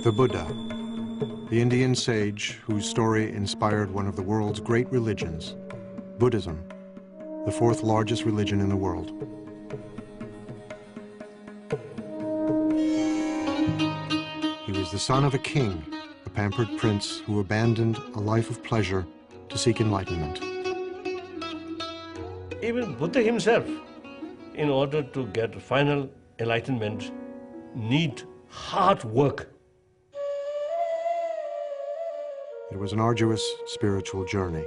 The Buddha, the Indian sage whose story inspired one of the world's great religions, Buddhism, the fourth largest religion in the world. He was the son of a king, a pampered prince who abandoned a life of pleasure to seek enlightenment. Even Buddha himself, in order to get final enlightenment, need hard work. It was an arduous spiritual journey.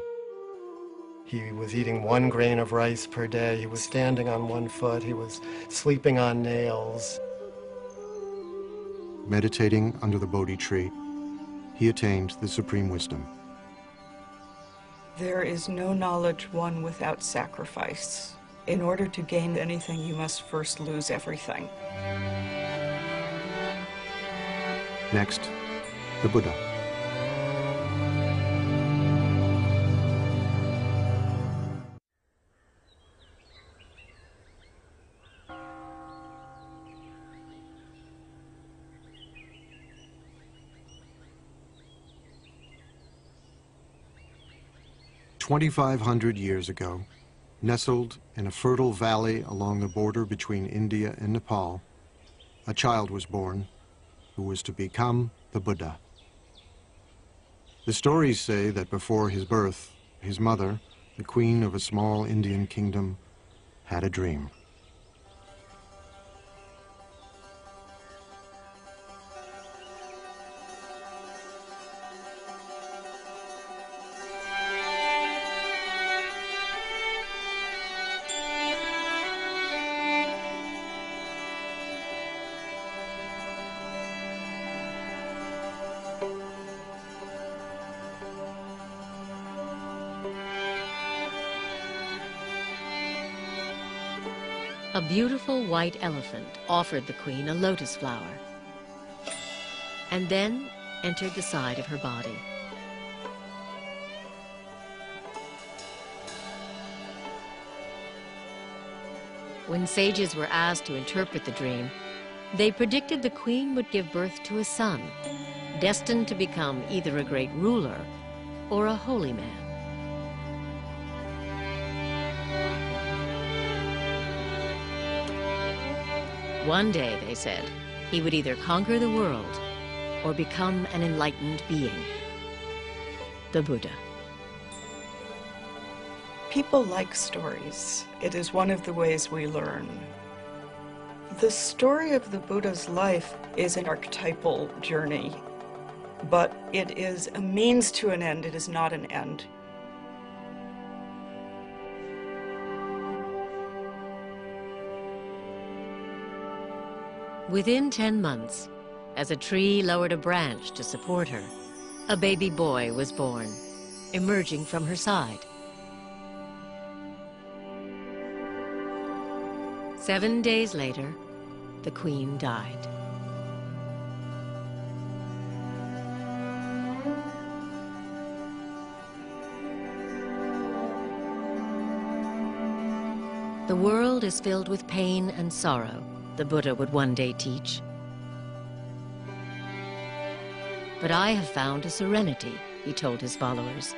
He was eating 1 grain of rice per day. He was standing on 1 foot. He was sleeping on nails. Meditating under the Bodhi tree, he attained the supreme wisdom. There is no knowledge won without sacrifice. In order to gain anything, you must first lose everything. Next, the Buddha. "2,500 years ago, nestled in a fertile valley along the border between India and Nepal, a child was born who was to become the Buddha. The stories say that before his birth, his mother, the queen of a small Indian kingdom, had a dream. A beautiful white elephant offered the queen a lotus flower and then entered the side of her body. When sages were asked to interpret the dream, they predicted the queen would give birth to a son, destined to become either a great ruler or a holy man. One day, they said, he would either conquer the world or become an enlightened being, the Buddha. People like stories. It is one of the ways we learn. The story of the Buddha's life is an archetypal journey, but it is a means to an end. It is not an end. Within 10 months, as a tree lowered a branch to support her, a baby boy was born, emerging from her side. 7 days later, the queen died. The world is filled with pain and sorrow, the Buddha would one day teach. But I have found a serenity, he told his followers,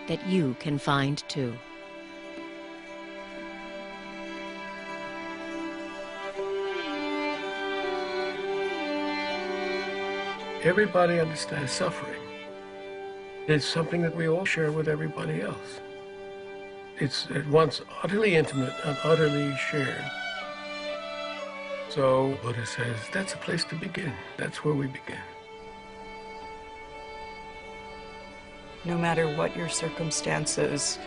that you can find too. Everybody understands suffering. It's something that we all share with everybody else. It's at once utterly intimate and utterly shared. So Buddha says, that's a place to begin. That's where we begin. No matter what your circumstances,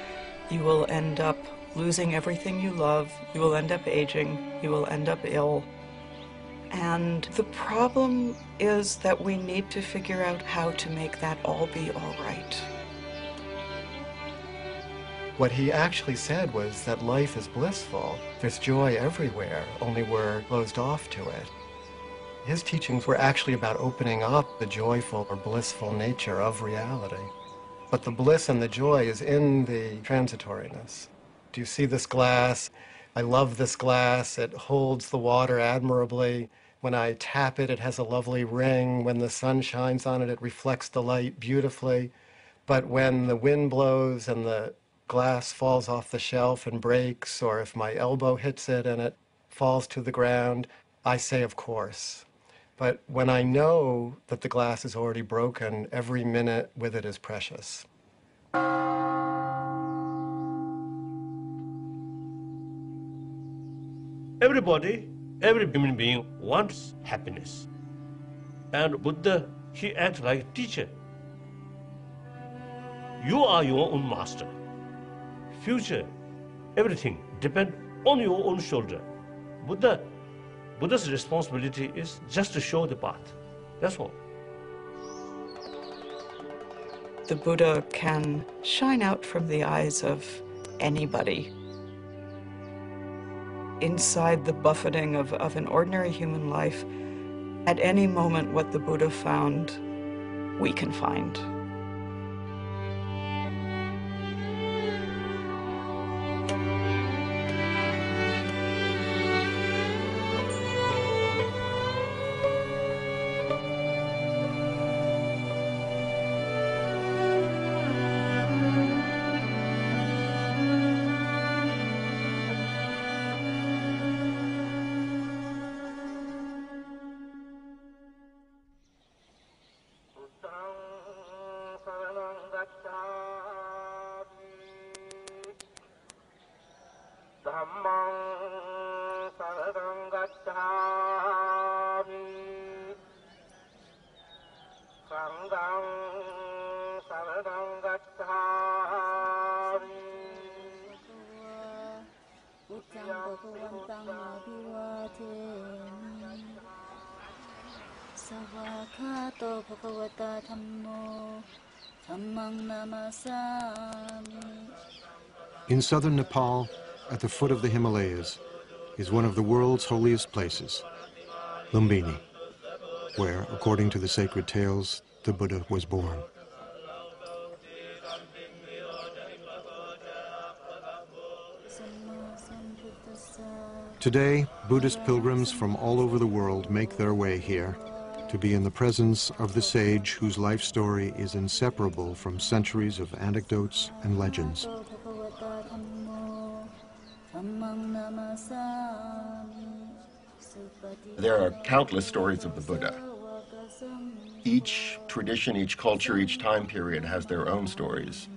you will end up losing everything you love, you will end up aging, you will end up ill. And the problem is that we need to figure out how to make that all be all right. What he actually said was that life is blissful. There's joy everywhere, only we're closed off to it. His teachings were actually about opening up the joyful or blissful nature of reality. But the bliss and the joy is in the transitoriness. Do you see this glass? I love this glass. It holds the water admirably. When I tap it, it has a lovely ring. When the sun shines on it, it reflects the light beautifully. But when the wind blows and the glass falls off the shelf and breaks, or if my elbow hits it and it falls to the ground, I say, of course. But when I know that the glass is already broken, every minute with it is precious. Everybody, every human being wants happiness. And Buddha, he acts like a teacher. You are your own master. Future, everything depends on your own shoulder. Buddha's responsibility is just to show the path. That's all. The Buddha can shine out from the eyes of anybody. Inside the buffeting of an ordinary human life, at any moment what the Buddha found, we can find. In southern Nepal, at the foot of the Himalayas, is one of the world's holiest places, Lumbini, where, according to the sacred tales, the Buddha was born. Today, Buddhist pilgrims from all over the world make their way here to be in the presence of the sage whose life story is inseparable from centuries of anecdotes and legends. There are countless stories of the Buddha. Each tradition, each culture, each time period has their own stories.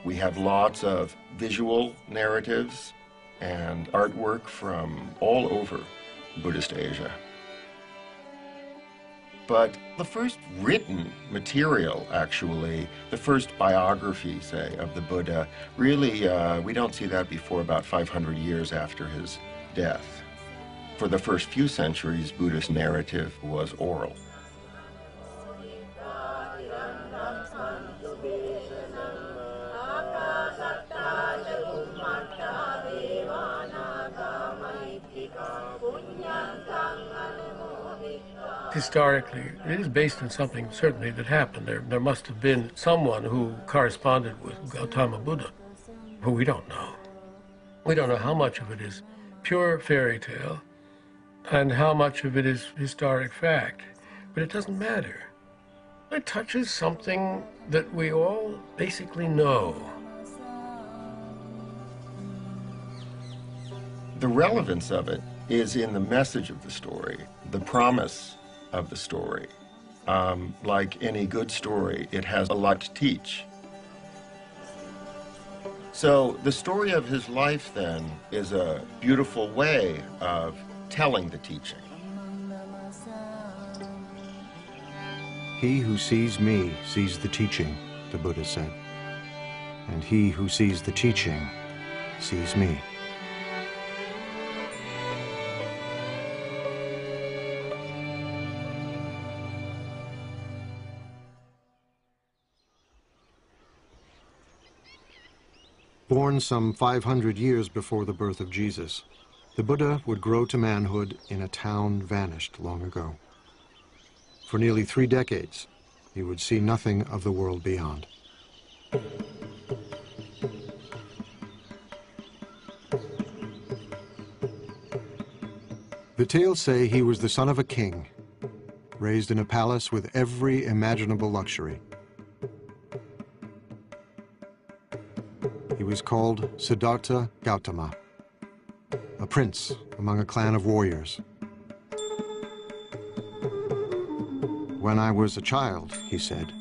We have lots of visual narratives and artwork from all over Buddhist Asia. But the first written material, actually, the first biography, say, of the Buddha, really, we don't see that before about 500 years after his death. For the first few centuries, Buddhist narrative was oral. Historically, it is based on something certainly that happened. There must have been someone who corresponded with Gautama Buddha, who we don't know. We don't know how much of it is pure fairy tale and how much of it is historic fact, but it doesn't matter. It touches something that we all basically know. The relevance of it is in the message of the story, the promise of the story. Like any good story, it has a lot to teach. So the story of his life, then, is a beautiful way of telling the teaching. He who sees me sees the teaching, the Buddha said. And he who sees the teaching sees me. Born some 500 years before the birth of Jesus, the Buddha would grow to manhood in a town vanished long ago. For nearly 3 decades, he would see nothing of the world beyond. The tales say he was the son of a king, raised in a palace with every imaginable luxury. He was called Siddhartha Gautama, a prince among a clan of warriors. When I was a child, he said,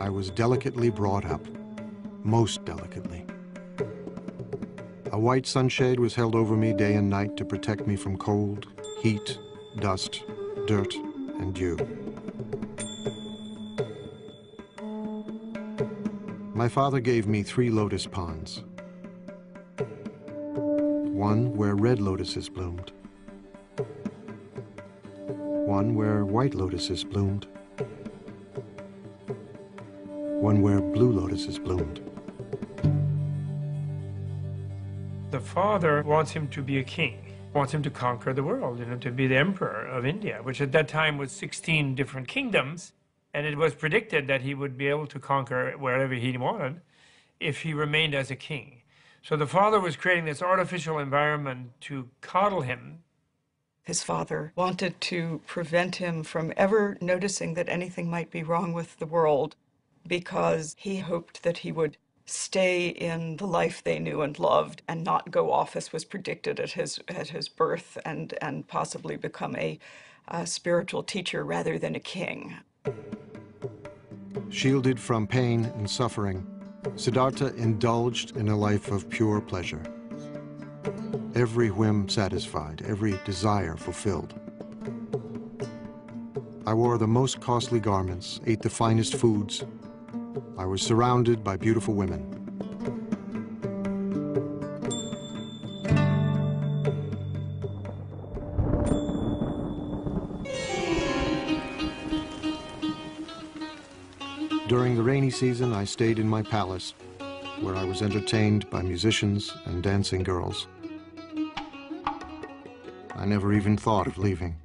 I was delicately brought up, most delicately. A white sunshade was held over me day and night to protect me from cold, heat, dust, dirt, and dew. My father gave me 3 lotus ponds. One where red lotuses bloomed. One where white lotuses bloomed. One where blue lotuses bloomed. The father wants him to be a king, wants him to conquer the world, to be the emperor of India, which at that time was 16 different kingdoms. And it was predicted that he would be able to conquer wherever he wanted if he remained as a king. So the father was creating this artificial environment to coddle him. His father wanted to prevent him from ever noticing that anything might be wrong with the world, because he hoped that he would stay in the life they knew and loved and not go off as was predicted at his birth, and possibly become a spiritual teacher rather than a king. Shielded from pain and suffering, Siddhartha indulged in a life of pure pleasure. Every whim satisfied, every desire fulfilled. I wore the most costly garments, ate the finest foods. I was surrounded by beautiful women. During the rainy season, I stayed in my palace, where I was entertained by musicians and dancing girls. I never even thought of leaving.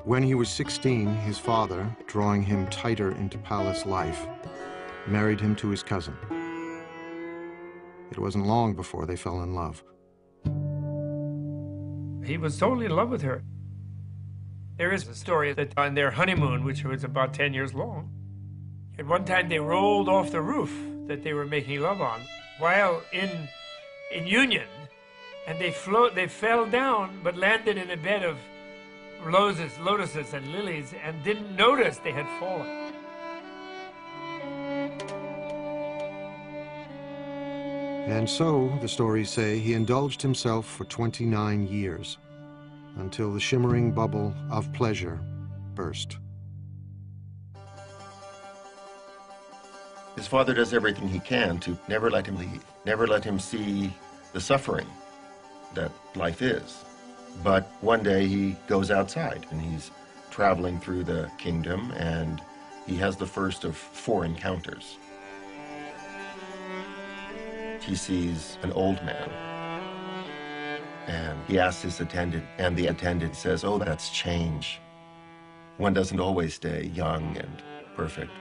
When he was 16, his father, drawing him tighter into palace life, married him to his cousin. It wasn't long before they fell in love. He was totally in love with her. There is a story that on their honeymoon, which was about 10 years long, at one time they rolled off the roof that they were making love on while in union, and they fell down but landed in a bed of lotuses and lilies and didn't notice they had fallen. And so, the stories say, he indulged himself for 29 years, until the shimmering bubble of pleasure burst. His father does everything he can to never let him leave, never let him see the suffering that life is. But one day he goes outside and he's traveling through the kingdom, and he has the first of 4 encounters. He sees an old man, and he asks his attendant, and the attendant says, "Oh, that's change. One doesn't always stay young and perfect."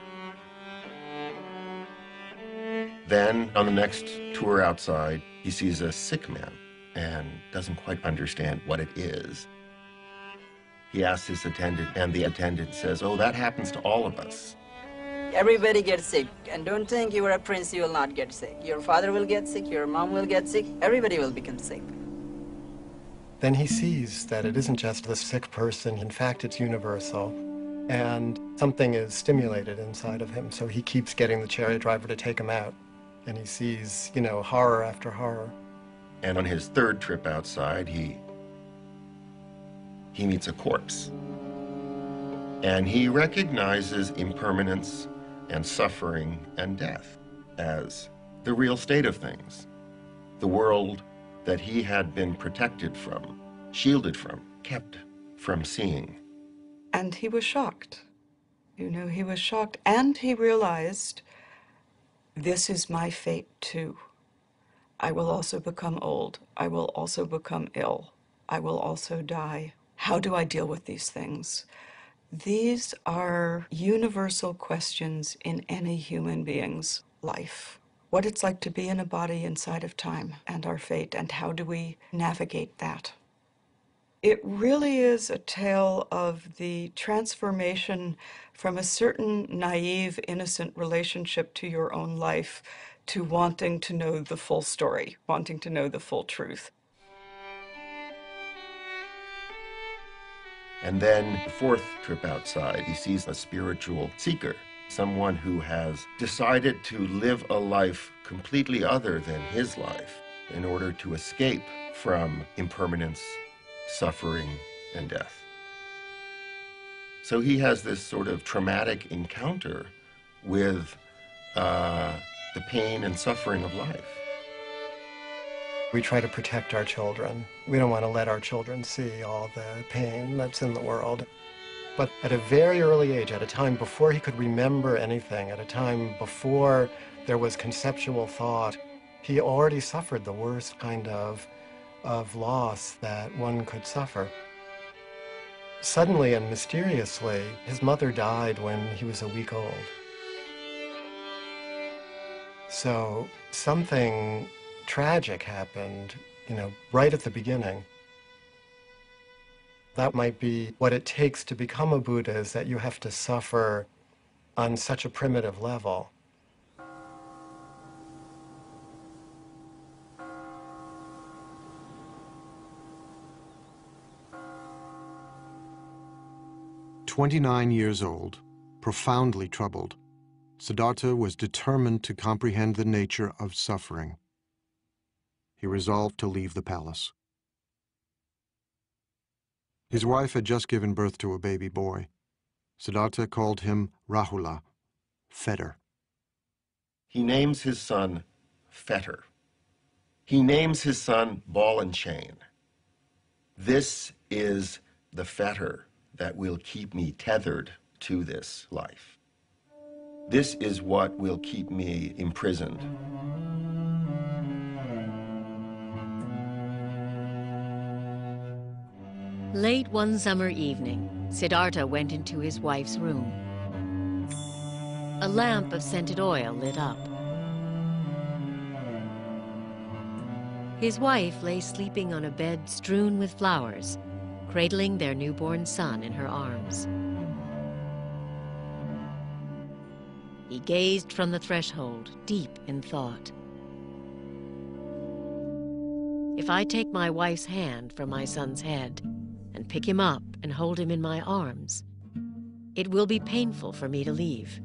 Then, on the next tour outside, he sees a sick man and doesn't quite understand what it is. He asks his attendant, and the attendant says, "Oh, that happens to all of us." Everybody gets sick, and don't think you are a prince, you will not get sick. Your father will get sick, your mom will get sick, everybody will become sick. Then he sees that it isn't just the sick person, in fact it's universal, and something is stimulated inside of him, so he keeps getting the chariot driver to take him out, and he sees, horror after horror. And on his 3rd trip outside, he meets a corpse. And he recognizes impermanence and suffering and death as the real state of things. The world that he had been protected from, shielded from, kept from seeing. And he was shocked. You know, he was shocked, and he realized, this is my fate too. I will also become old. I will also become ill. I will also die. How do I deal with these things? These are universal questions in any human being's life. What it's like to be in a body inside of time and our fate, and how do we navigate that? It really is a tale of the transformation from a certain naive, innocent relationship to your own life to wanting to know the full story, wanting to know the full truth. And then the fourth trip outside, he sees a spiritual seeker, someone who has decided to live a life completely other than his life in order to escape from impermanence, suffering, and death. So he has this sort of traumatic encounter with the pain and suffering of life. We try to protect our children. We don't want to let our children see all the pain that's in the world. But at a very early age, at a time before he could remember anything, at a time before there was conceptual thought, he already suffered the worst kind of loss that one could suffer. Suddenly and mysteriously, his mother died when he was a week old. So something tragic happened, right at the beginning. That might be what it takes to become a Buddha, is that you have to suffer on such a primitive level. "29 years old, profoundly troubled, Siddhartha was determined to comprehend the nature of suffering. He resolved to leave the palace. His wife had just given birth to a baby boy. Siddhartha called him Rahula, fetter. He names his son Fetter. He names his son Ball and Chain. This is the fetter that will keep me tethered to this life. This is what will keep me imprisoned. Late one summer evening, Siddhartha went into his wife's room. A lamp of scented oil lit up. His wife lay sleeping on a bed strewn with flowers, cradling their newborn son in her arms. He gazed from the threshold, deep in thought. If I take my wife's hand from my son's head and pick him up and hold him in my arms, it will be painful for me to leave.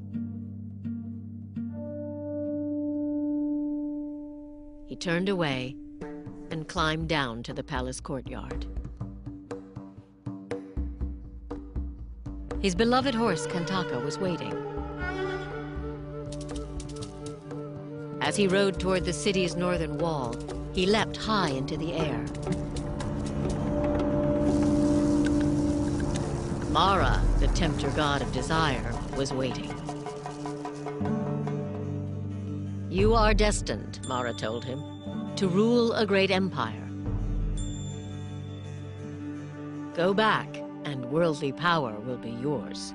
He turned away and climbed down to the palace courtyard. His beloved horse, Kantaka, was waiting. As he rode toward the city's northern wall, he leapt high into the air. Mara, the tempter god of desire, was waiting. You are destined, Mara told him, to rule a great empire. Go back, and worldly power will be yours.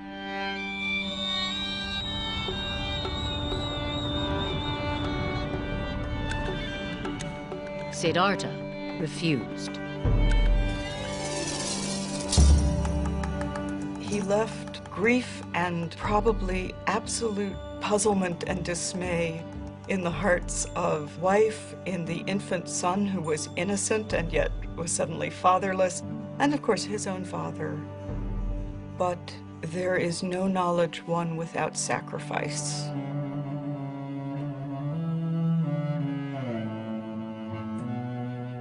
Siddhartha refused. He left grief and probably absolute puzzlement and dismay in the hearts of wife, in the infant son who was innocent and yet was suddenly fatherless, and of course his own father. But there is no knowledge won without sacrifice.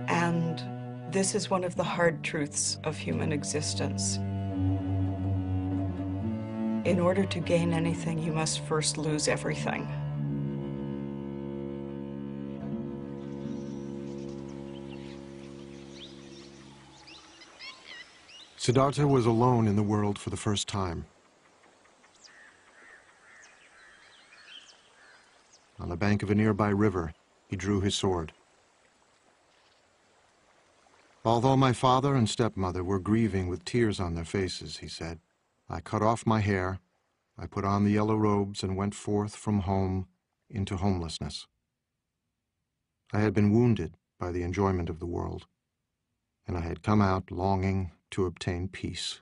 And this is one of the hard truths of human existence. In order to gain anything, you must first lose everything. Siddhartha was alone in the world for the first time. On the bank of a nearby river, he drew his sword. Although my father and stepmother were grieving with tears on their faces, he said, I cut off my hair, I put on the yellow robes and went forth from home into homelessness. I had been wounded by the enjoyment of the world, and I had come out longing to obtain peace.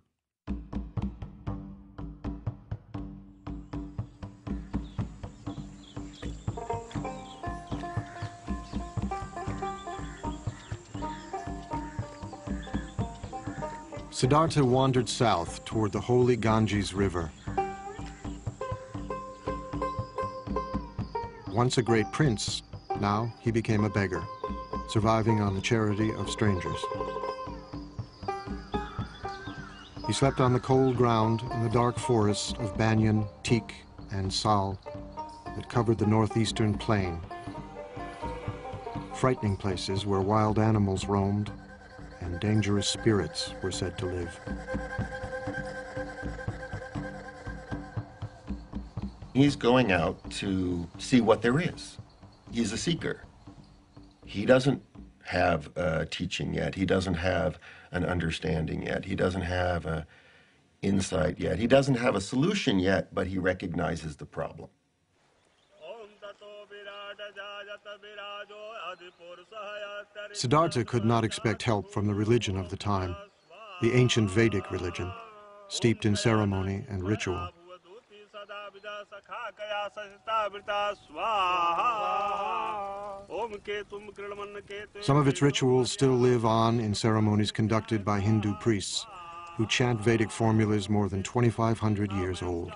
Siddhartha wandered south toward the holy Ganges River. Once a great prince, now he became a beggar, surviving on the charity of strangers. He slept on the cold ground in the dark forests of banyan, teak, and sal that covered the northeastern plain, frightening places where wild animals roamed and dangerous spirits were said to live. He's going out to see what there is. He's a seeker. He doesn't have a teaching yet. He doesn't have an understanding yet. He doesn't have an insight yet. He doesn't have a solution yet, but he recognizes the problem. Siddhartha could not expect help from the religion of the time, the ancient Vedic religion, steeped in ceremony and ritual. Some of its rituals still live on in ceremonies conducted by Hindu priests, who chant Vedic formulas more than 2,500 years old.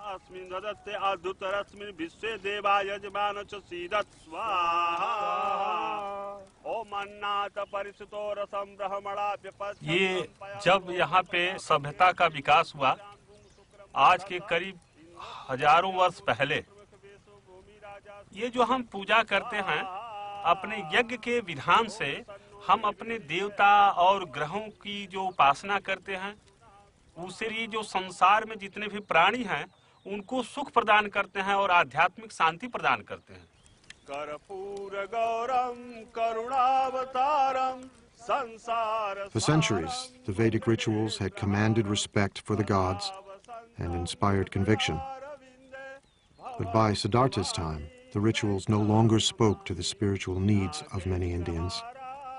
ये जब यहाँ पे सभ्यता का विकास हुआ, आज के करीब हजारों वर्ष पहले, ये जो हम पूजा करते हैं, अपने यज्ञ के विधान से हम अपने देवता और ग्रहों की जो उपासना करते हैं, उससे ये जो संसार में जितने भी प्राणी हैं, उनको सुख प्रदान करते हैं और आध्यात्मिक शांति प्रदान करते हैं। For centuries, the Vedic rituals had commanded respect for the gods and inspired conviction. But by Siddhartha's time, the rituals no longer spoke to the spiritual needs of many Indians,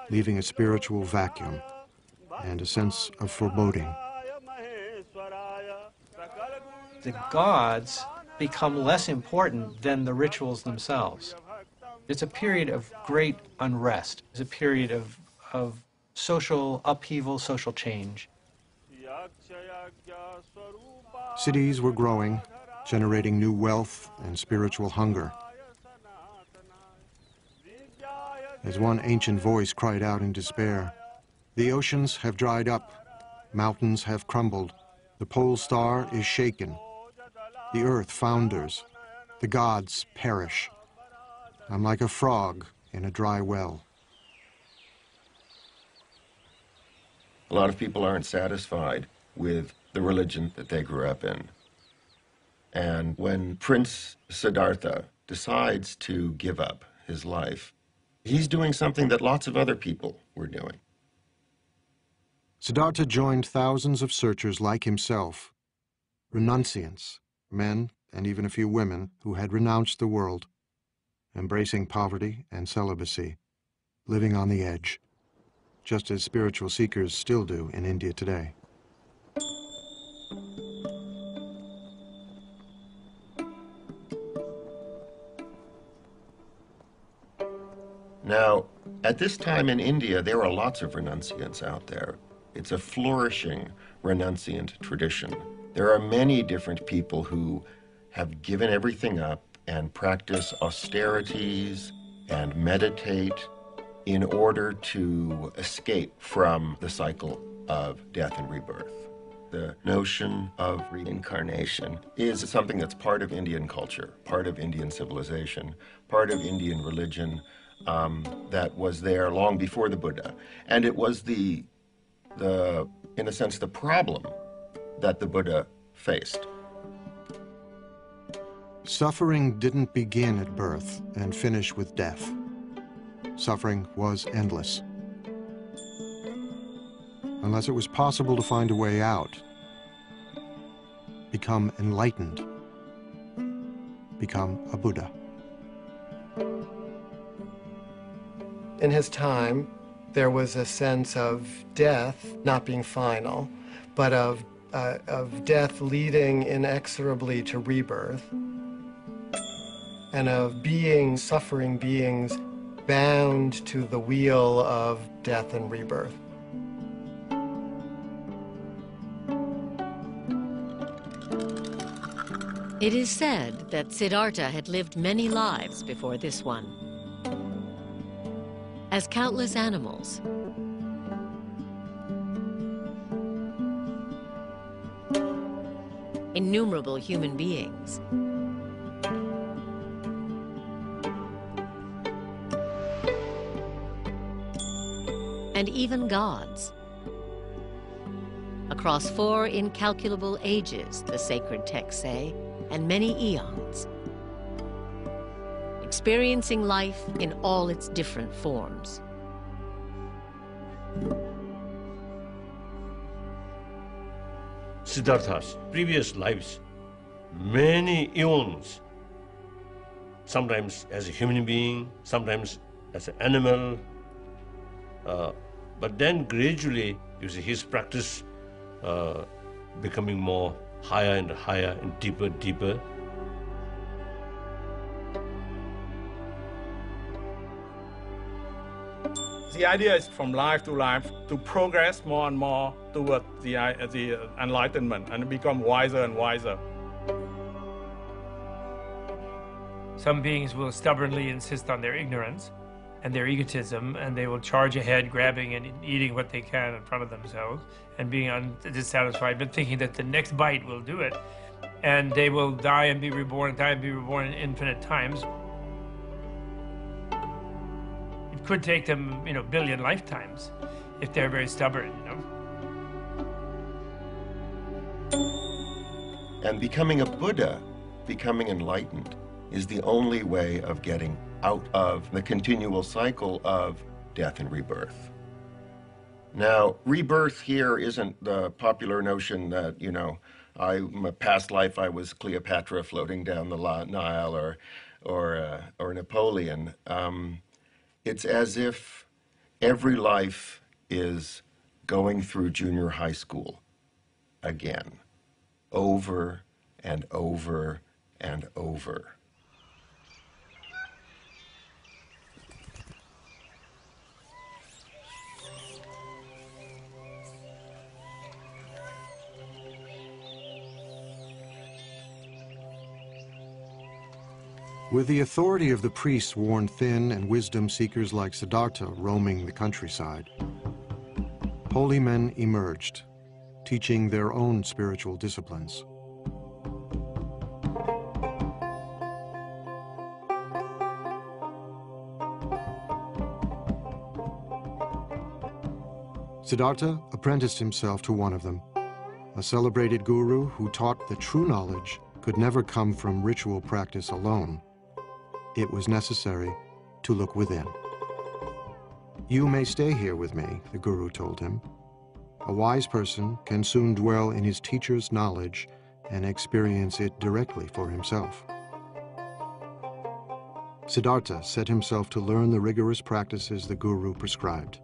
leaving a spiritual vacuum and a sense of foreboding. The gods become less important than the rituals themselves. It's a period of great unrest. It's a period of social upheaval, social change. Cities were growing, generating new wealth and spiritual hunger. As one ancient voice cried out in despair, "The oceans have dried up, mountains have crumbled, the pole star is shaken, the earth founders, the gods perish. I'm like a frog in a dry well." A lot of people aren't satisfied with the religion that they grew up in. And when Prince Siddhartha decides to give up his life, he's doing something that lots of other people were doing. Siddhartha joined thousands of searchers like himself, renunciants, men and even a few women who had renounced the world, embracing poverty and celibacy, living on the edge, just as spiritual seekers still do in India today. Now, at this time in India, there are lots of renunciants out there. It's a flourishing renunciant tradition. There are many different people who have given everything up and practice austerities and meditate in order to escape from the cycle of death and rebirth. The notion of reincarnation is something that's part of Indian culture, part of Indian civilization, part of Indian religion, that was there long before the Buddha. And it was the in a sense, the problem that the Buddha faced. Suffering didn't begin at birth and finish with death. Suffering was endless. Unless it was possible to find a way out, become enlightened, become a Buddha. In his time, there was a sense of death not being final, but of death leading inexorably to rebirth, and of suffering beings bound to the wheel of death and rebirth. It is said that Siddhartha had lived many lives before this one. As countless animals, innumerable human beings, and even gods. Across 4 incalculable ages, the sacred texts say, and many eons, experiencing life in all its different forms. Siddhartha's previous lives, many eons, sometimes as a human being, sometimes as an animal, but then gradually, you see his practice becoming more higher and higher and deeper, deeper. The idea is from life to life to progress more and more toward the enlightenment and become wiser and wiser. Some beings will stubbornly insist on their ignorance and their egotism, and they will charge ahead, grabbing and eating what they can in front of themselves and being dissatisfied, but thinking that the next bite will do it. And they will die and be reborn, die and be reborn in infinite times. It could take them, billion lifetimes if they're very stubborn, And becoming a Buddha, becoming enlightened, is the only way of getting out of the continual cycle of death and rebirth. Now, rebirth here isn't the popular notion that, my past life I was Cleopatra floating down the Nile or Napoleon. It's as if every life is going through junior high school again, over and over and over. With the authority of the priests worn thin and wisdom seekers like Siddhartha roaming the countryside, holy men emerged, teaching their own spiritual disciplines. Siddhartha apprenticed himself to one of them, a celebrated guru who taught that true knowledge could never come from ritual practice alone. It was necessary to look within. You may stay here with me, the guru told him. A wise person can soon dwell in his teacher's knowledge and experience it directly for himself. Siddhartha set himself to learn the rigorous practices the guru prescribed.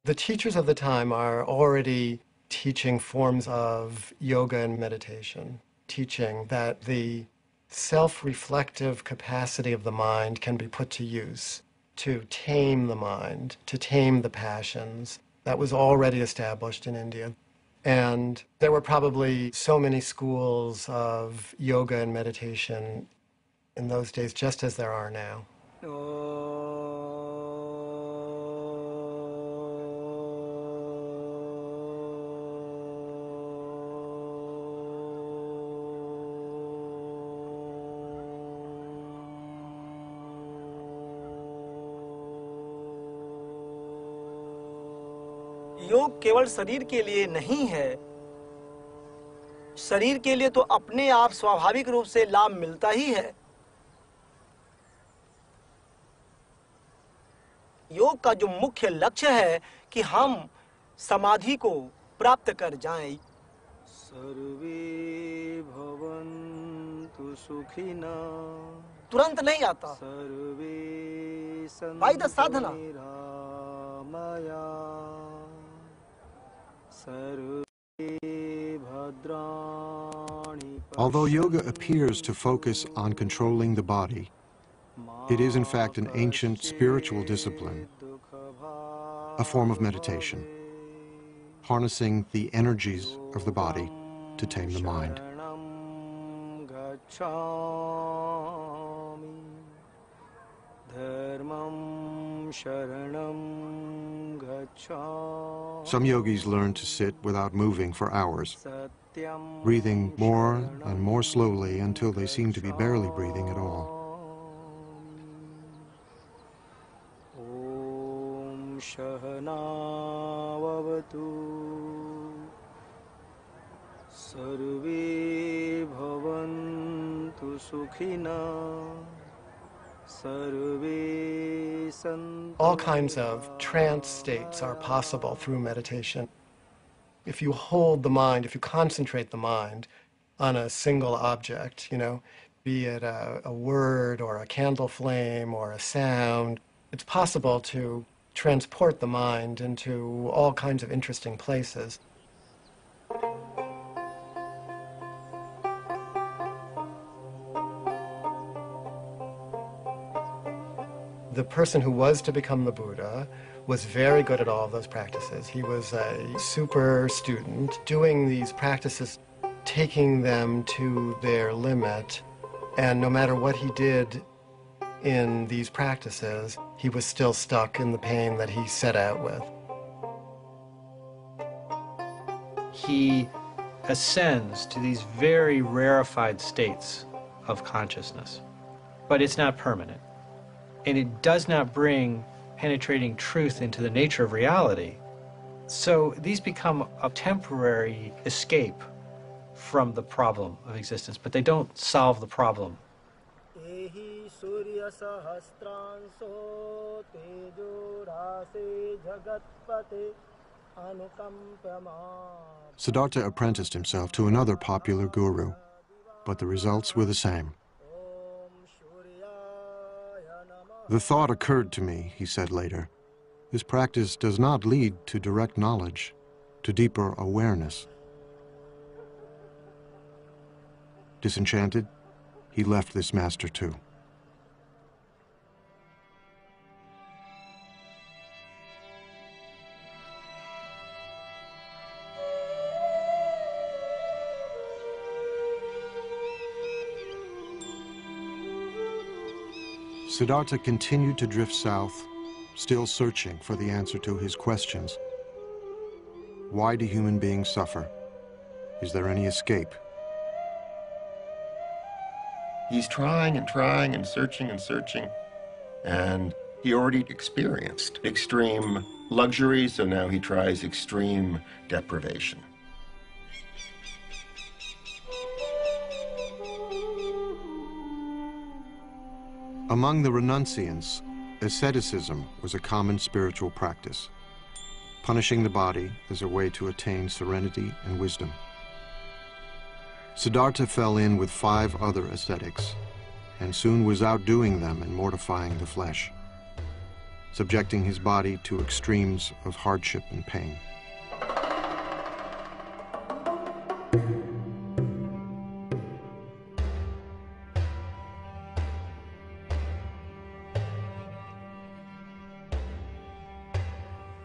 The teachers of the time are already teaching forms of yoga and meditation, teaching that the self-reflective capacity of the mind can be put to use to tame the mind, to tame the passions. That was already established in India. And there were probably so many schools of yoga and meditation in those days, just as there are now. योग केवल शरीर के लिए नहीं है। शरीर के लिए तो अपने आप स्वाभाविक रूप से लाभ मिलता ही है। योग का जो मुख्य लक्ष्य है कि हम समाधि को प्राप्त कर जाएं। सर्वे भवन्तु सुखिना तुरंत नहीं आता। सर्वे बाय द साधना। Although yoga appears to focus on controlling the body, it is in fact an ancient spiritual discipline, a form of meditation, harnessing the energies of the body to tame the mind. Some yogis learn to sit without moving for hours, breathing more and more slowly until they seem to be barely breathing at all. All kinds of trance states are possible through meditation. If you hold the mind, if you concentrate the mind on a single object, be it a word or a candle flame or a sound, it's possible to transport the mind into all kinds of interesting places. The person who was to become the Buddha was very good at all of those practices. He was a super student, doing these practices, taking them to their limit, and no matter what he did in these practices, he was still stuck in the pain that he set out with. He ascends to these very rarefied states of consciousness, but it's not permanent. And it does not bring penetrating truth into the nature of reality. So these become a temporary escape from the problem of existence, but they don't solve the problem. Siddhartha apprenticed himself to another popular guru, but the results were the same. The thought occurred to me, he said later, this practice does not lead to direct knowledge, to deeper awareness. Disenchanted, he left this master too. Siddhartha continued to drift south, still searching for the answer to his questions. Why do human beings suffer? Is there any escape? He's trying and trying and searching, and he already experienced extreme luxury, so now he tries extreme deprivation. Among the renunciants, asceticism was a common spiritual practice, punishing the body as a way to attain serenity and wisdom. Siddhartha fell in with 5 other ascetics, and soon was outdoing them in mortifying the flesh, subjecting his body to extremes of hardship and pain.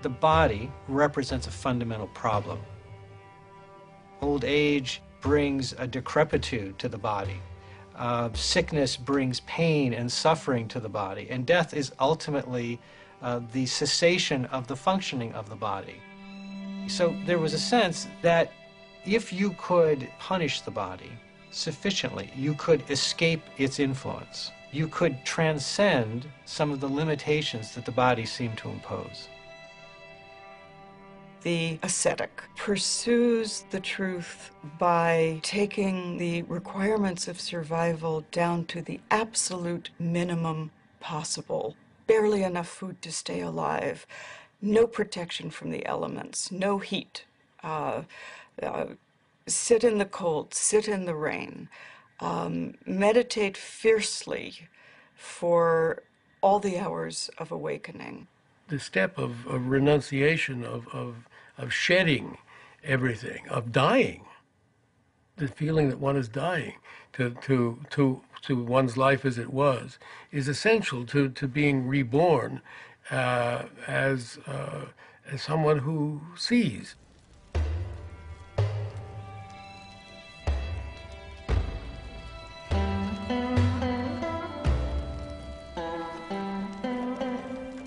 The body represents a fundamental problem. Old age brings a decrepitude to the body. Sickness brings pain and suffering to the body. And death is ultimately the cessation of the functioning of the body. So there was a sense that if you could punish the body sufficiently, you could escape its influence. You could transcend some of the limitations that the body seemed to impose. The ascetic pursues the truth by taking the requirements of survival down to the absolute minimum possible. Barely enough food to stay alive, no protection from the elements, no heat. Sit in the cold, sit in the rain, meditate fiercely for all the hours of awakening. The step of renunciation, of shedding everything, of dying, the feeling that one is dying to one's life as it was, is essential to being reborn as someone who sees.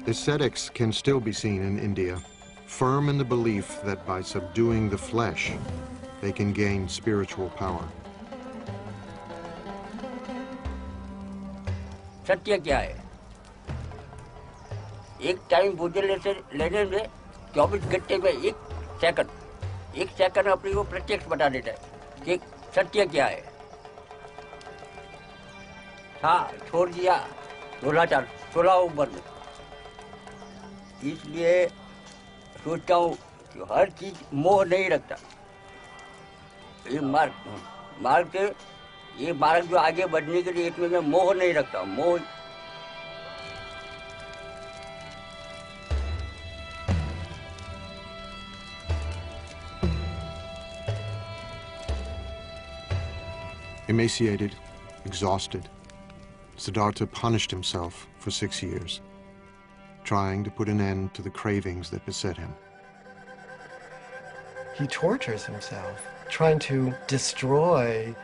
Ascetics can still be seen in India, firm in the belief that by subduing the flesh, they can gain spiritual power. सत्य क्या है? एक time बुद्धि लेने में 24 घंटे में एक सेकंड अपने को प्रत्यक्ष बता देता है कि सत्य क्या है. हाँ, छोड़ दिया 16 उम्र में. इसलिए सोचता हूँ कि हर चीज मोह नहीं रखता. ये मार्ग जो आगे बढ़ने के लिए इसमें मैं मोह नहीं रखता. मोह Emaciated, exhausted, Siddhartha punished himself for 6 years, trying to put an end to the cravings that beset him. He tortures himself, trying to destroy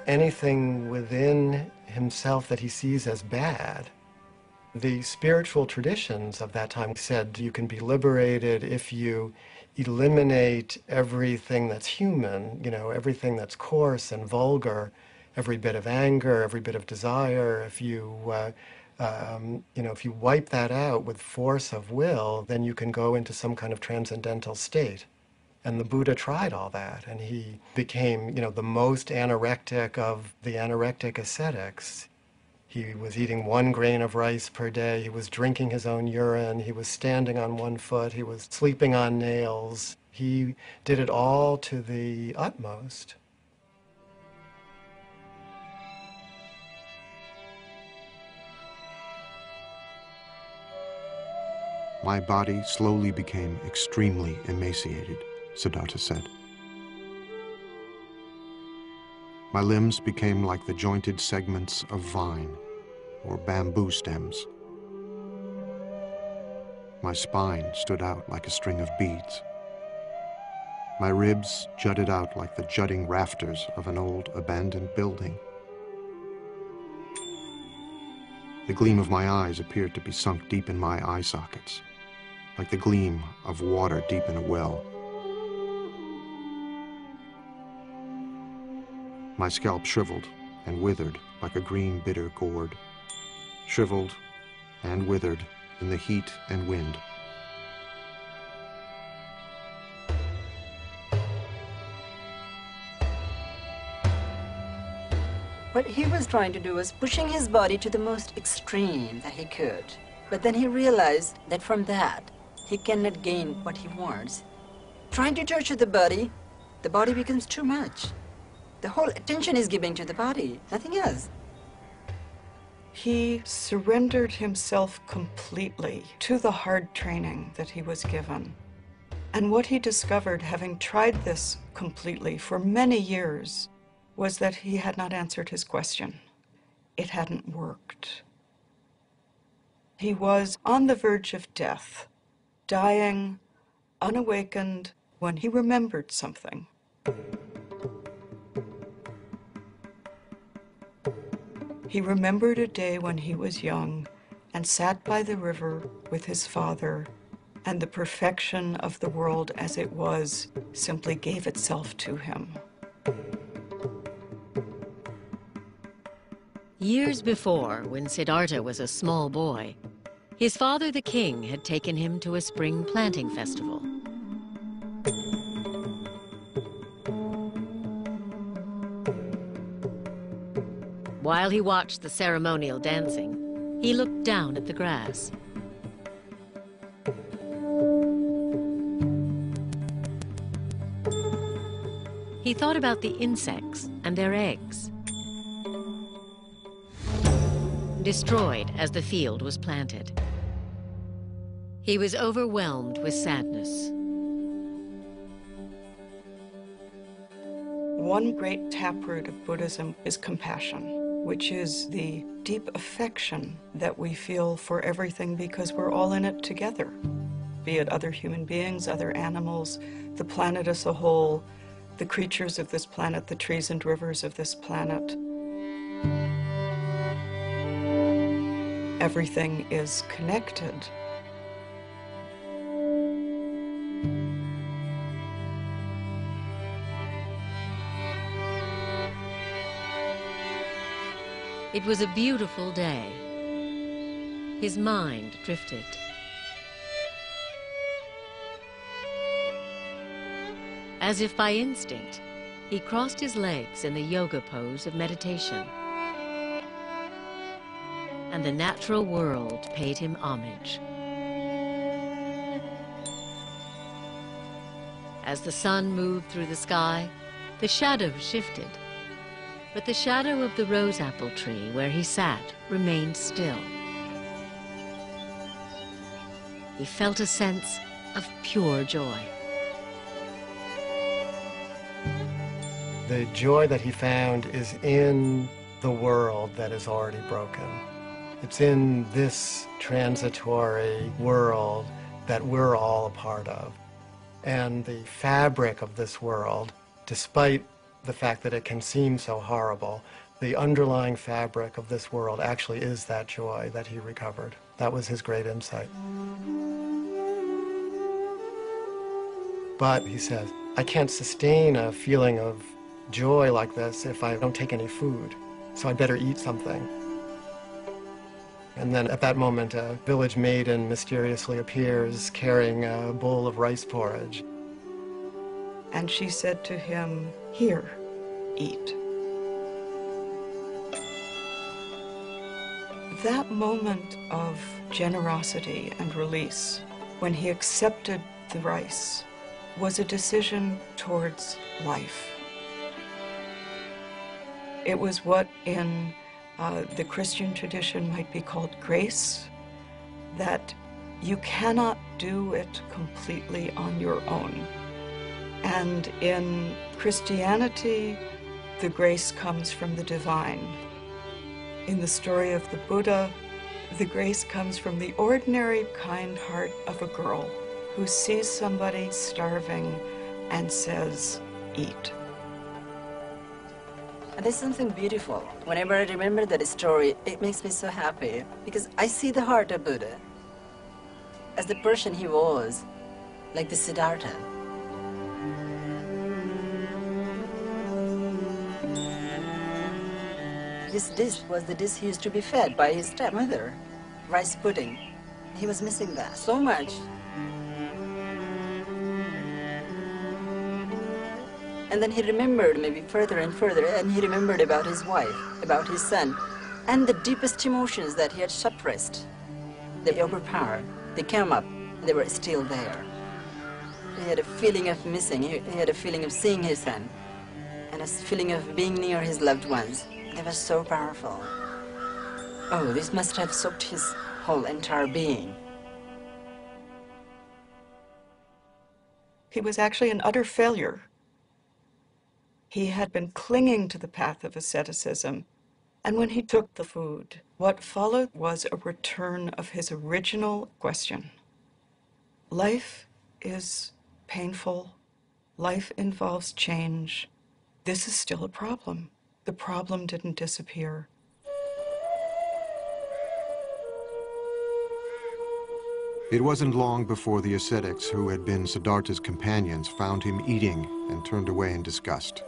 anything within himself that he sees as bad. The spiritual traditions of that time said you can be liberated if you eliminate everything that's human, everything that's coarse and vulgar, every bit of anger, every bit of desire. If you wipe that out with force of will, then you can go into some kind of transcendental state. And the Buddha tried all that, and he became, the most anorectic of the anorectic ascetics. He was eating 1 grain of rice per day. He was drinking his own urine. He was standing on 1 foot. He was sleeping on nails. He did it all to the utmost. My body slowly became extremely emaciated, Siddhartha said. My limbs became like the jointed segments of vine or bamboo stems. My spine stood out like a string of beads. My ribs jutted out like the jutting rafters of an old abandoned building. The gleam of my eyes appeared to be sunk deep in my eye sockets, like the gleam of water deep in a well. My scalp shriveled and withered like a green bitter gourd, shriveled and withered in the heat and wind. What he was trying to do was pushing his body to the most extreme that he could. But then he realized that from that, he cannot gain what he wants. Trying to torture the body becomes too much. The whole attention is given to the body, nothing else. He surrendered himself completely to the hard training that he was given. And what he discovered, having tried this completely for many years, was that he had not answered his question. It hadn't worked. He was on the verge of death, dying, unawakened, when he remembered something. He remembered a day when he was young and sat by the river with his father, and the perfection of the world as it was simply gave itself to him. Years before, when Siddhartha was a small boy, his father, the king, had taken him to a spring planting festival. While he watched the ceremonial dancing, he looked down at the grass. He thought about the insects and their eggs, destroyed as the field was planted. He was overwhelmed with sadness. One great taproot of Buddhism is compassion, which is the deep affection that we feel for everything because we're all in it together, be it other human beings, other animals, the planet as a whole, the creatures of this planet, the trees and rivers of this planet. Everything is connected. It was a beautiful day. His mind drifted. As if by instinct, he crossed his legs in the yoga pose of meditation. And the natural world paid him homage. As the sun moved through the sky, the shadows shifted. But the shadow of the rose apple tree where he sat remained still. He felt a sense of pure joy. The joy that he found is in the world that is already broken. It's in this transitory world that we're all a part of. And the fabric of this world, despite the fact that it can seem so horrible, the underlying fabric of this world actually is that joy that he recovered. That was his great insight. But, he says, I can't sustain a feeling of joy like this if I don't take any food, so I better eat something. And then at that moment, a village maiden mysteriously appears carrying a bowl of rice porridge. And she said to him, "Here, eat." That moment of generosity and release, when he accepted the rice, was a decision towards life. It was what in the Christian tradition might be called grace, that you cannot do it completely on your own. And in Christianity, the grace comes from the divine. In the story of the Buddha, the grace comes from the ordinary kind heart of a girl who sees somebody starving and says, "Eat." And there's something beautiful. Whenever I remember that story, it makes me so happy because I see the heart of Buddha as the person he was, like the Siddhartha. This dish was the dish he used to be fed by his stepmother, rice pudding. He was missing that so much. And then he remembered maybe further and further, and he remembered about his wife, about his son, and the deepest emotions that he had suppressed. They overpowered. They came up. They were still there. He had a feeling of missing. He had a feeling of seeing his son, and a feeling of being near his loved ones. They were so powerful. Oh, this must have soaked his whole entire being. He was actually an utter failure. He had been clinging to the path of asceticism, and when he took the food, what followed was a return of his original question. Life is painful. Life involves change. This is still a problem. The problem didn't disappear. It wasn't long before the ascetics who had been Siddhartha's companions found him eating and turned away in disgust.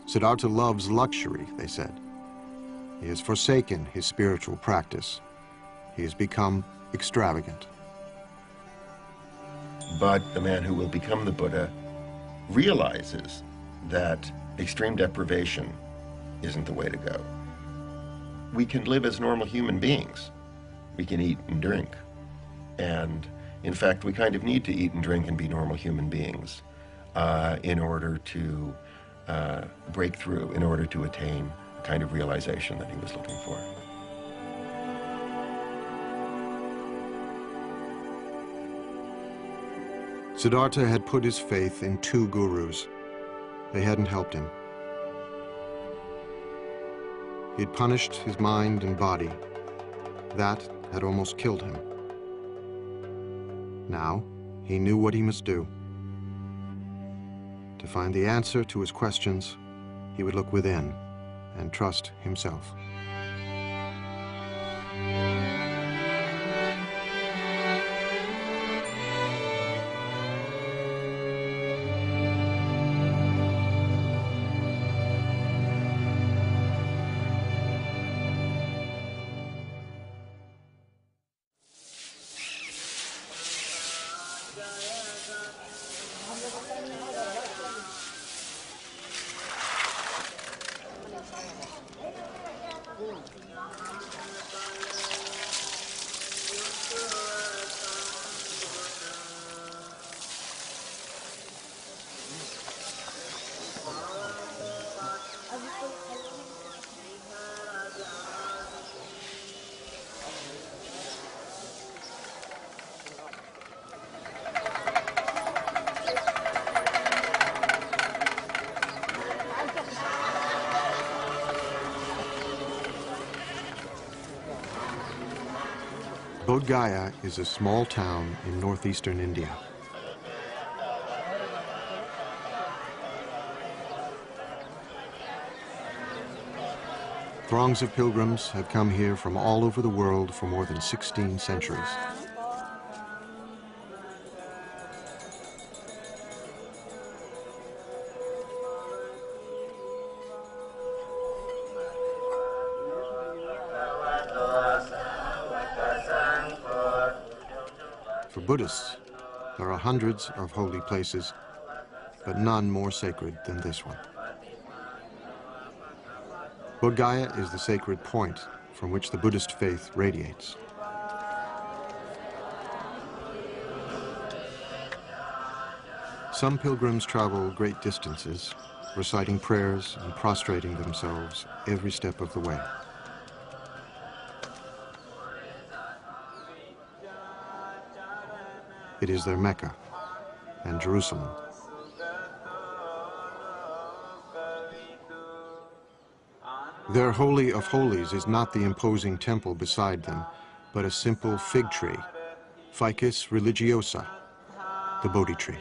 Siddhartha loves luxury, they said. He has forsaken his spiritual practice. He has become extravagant. But the man who will become the Buddha realizes that extreme deprivation isn't the way to go. We can live as normal human beings. We can eat and drink. And in fact, we kind of need to eat and drink and be normal human beings in order to break through, in order to attain the kind of realization that he was looking for. Siddhartha had put his faith in 2 gurus. They hadn't helped him. He'd punished his mind and body. That had almost killed him. Now, he knew what he must do. To find the answer to his questions, he would look within and trust himself. Bodh Gaya is a small town in northeastern India. Throngs of pilgrims have come here from all over the world for more than 16 centuries. For Buddhists, there are hundreds of holy places, but none more sacred than this one. Bodh Gaya is the sacred point from which the Buddhist faith radiates. Some pilgrims travel great distances, reciting prayers and prostrating themselves every step of the way. It is their Mecca and Jerusalem. Their Holy of Holies is not the imposing temple beside them, but a simple fig tree, Ficus religiosa, the Bodhi tree.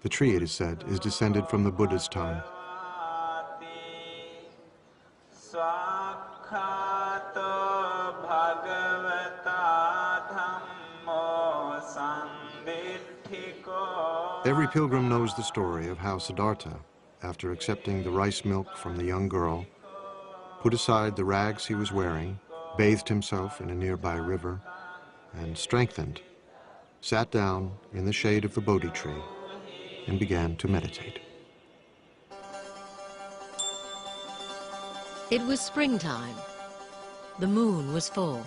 The tree, it is said, is descended from the Buddha's tongue. Every pilgrim knows the story of how Siddhartha, after accepting the rice milk from the young girl, put aside the rags he was wearing, bathed himself in a nearby river, and strengthened, sat down in the shade of the Bodhi tree and began to meditate. It was springtime. The moon was full.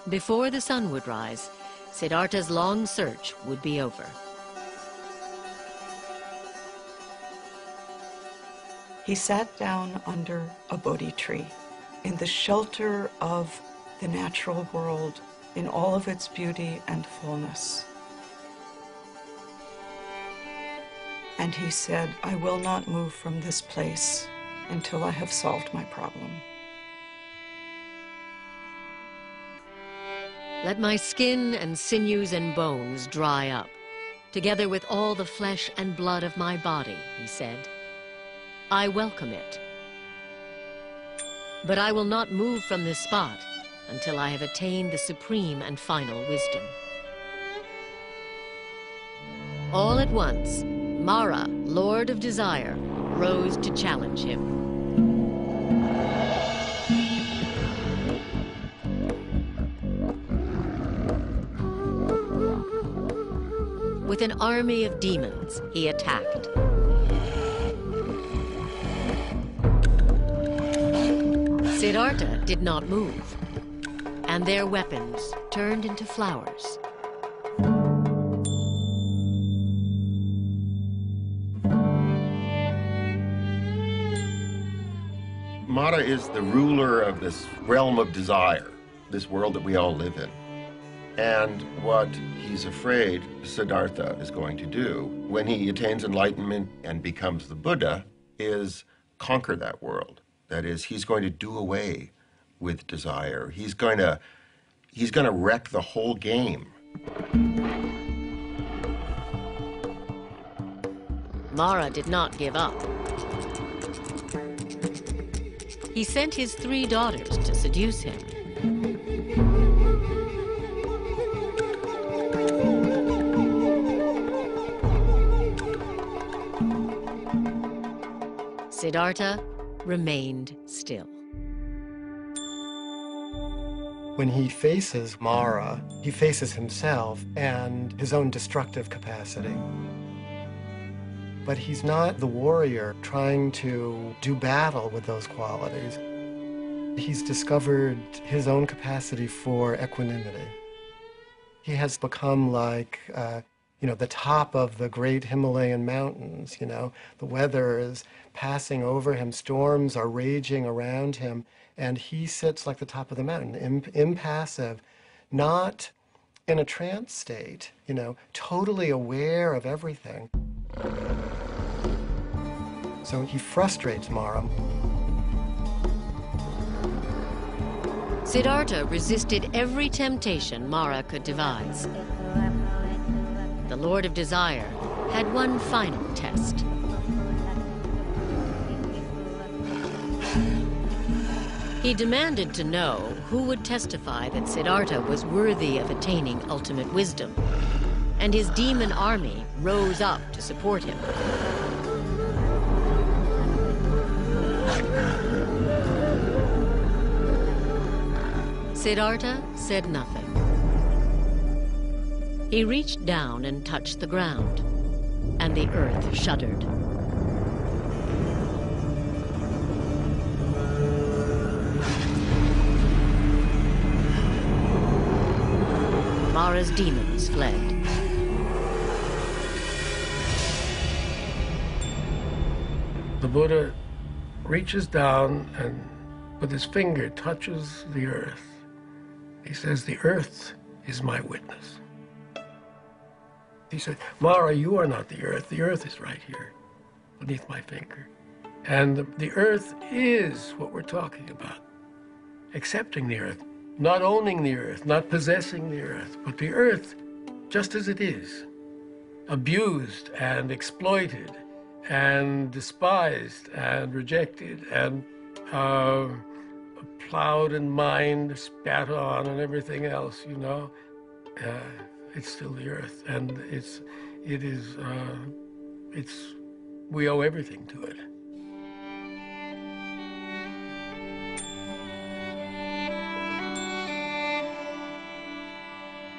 Before the sun would rise, Siddhartha's long search would be over. He sat down under a Bodhi tree in the shelter of the natural world in all of its beauty and fullness. And he said, "I will not move from this place until I have solved my problem. Let my skin and sinews and bones dry up, together with all the flesh and blood of my body," he said. "I welcome it. But I will not move from this spot until I have attained the supreme and final wisdom." All at once, Mara, Lord of Desire, rose to challenge him. With an army of demons, he attacked. Siddhartha did not move, and their weapons turned into flowers. Mara is the ruler of this realm of desire, this world that we all live in. And what he's afraid Siddhartha is going to do when he attains enlightenment and becomes the Buddha is conquer that world. That is, he's going to do away with desire. He's going to wreck the whole game. Mara did not give up. He sent his 3 daughters to seduce him. Siddhartha remained still. When he faces Mara, he faces himself and his own destructive capacity. But he's not the warrior trying to do battle with those qualities. He's discovered his own capacity for equanimity. He has become like, the top of the great Himalayan mountains, The weather is passing over him, storms are raging around him, and he sits like the top of the mountain, impassive, not in a trance state, totally aware of everything. So he frustrates Mara. Siddhartha resisted every temptation Mara could devise. The Lord of Desire had one final test. He demanded to know who would testify that Siddhartha was worthy of attaining ultimate wisdom, and his demon army rose up to support him. Siddhartha said nothing. He reached down and touched the ground, and the earth shuddered. Mara's demons fled. The Buddha reaches down and with his finger touches the earth. He says, "The earth is my witness." He said, "Mara, you are not the earth. The earth is right here beneath my finger." And the earth is what we're talking about. Accepting the earth, not owning the earth, not possessing the earth, but the earth just as it is, abused and exploited and despised and rejected and plowed and mined, spat on, and everything else, it's still the earth, and we owe everything to it.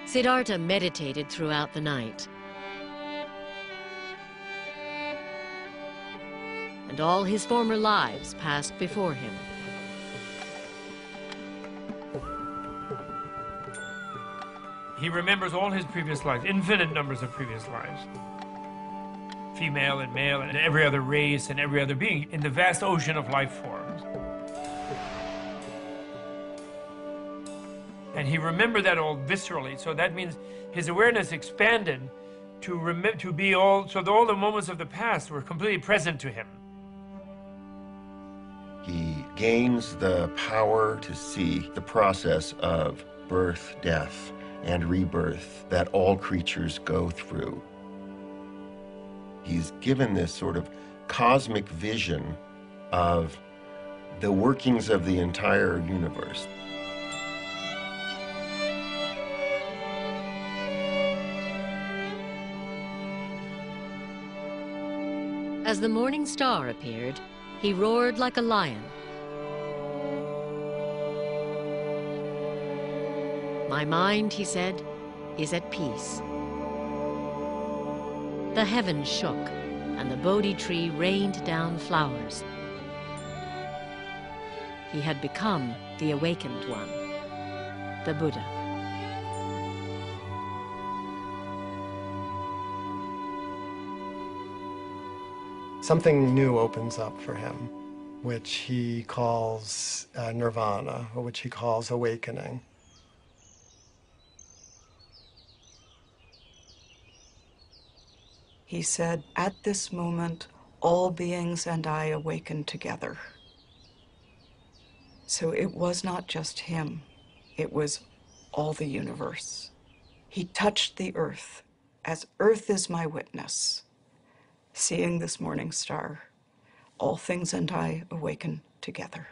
Siddhartha meditated throughout the night, and all his former lives passed before him. He remembers all his previous lives, infinite numbers of previous lives. Female and male and every other race and every other being in the vast ocean of life forms. And he remembered that all viscerally, so that means his awareness expanded to be all, so that all the moments of the past were completely present to him. He gains the power to see the process of birth, death, and rebirth that all creatures go through. He's given this sort of cosmic vision of the workings of the entire universe. As the morning star appeared, he roared like a lion. "My mind," he said, "is at peace." The heavens shook, and the Bodhi tree rained down flowers. He had become the awakened one, the Buddha. Something new opens up for him, which he calls nirvana, or which he calls awakening. He said, "At this moment, all beings and I awaken together." So it was not just him, it was all the universe. He touched the earth, as earth is my witness. Seeing this morning star, all things and I awaken together.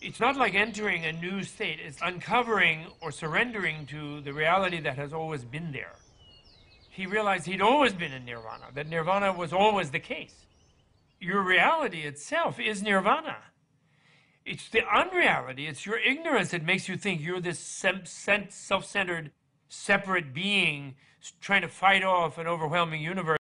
It's not like entering a new state. It's uncovering or surrendering to the reality that has always been there. He realized he'd always been in nirvana, that nirvana was always the case. Your reality itself is nirvana. It's the unreality, it's your ignorance that makes you think you're this self-centered, separate being trying to fight off an overwhelming universe.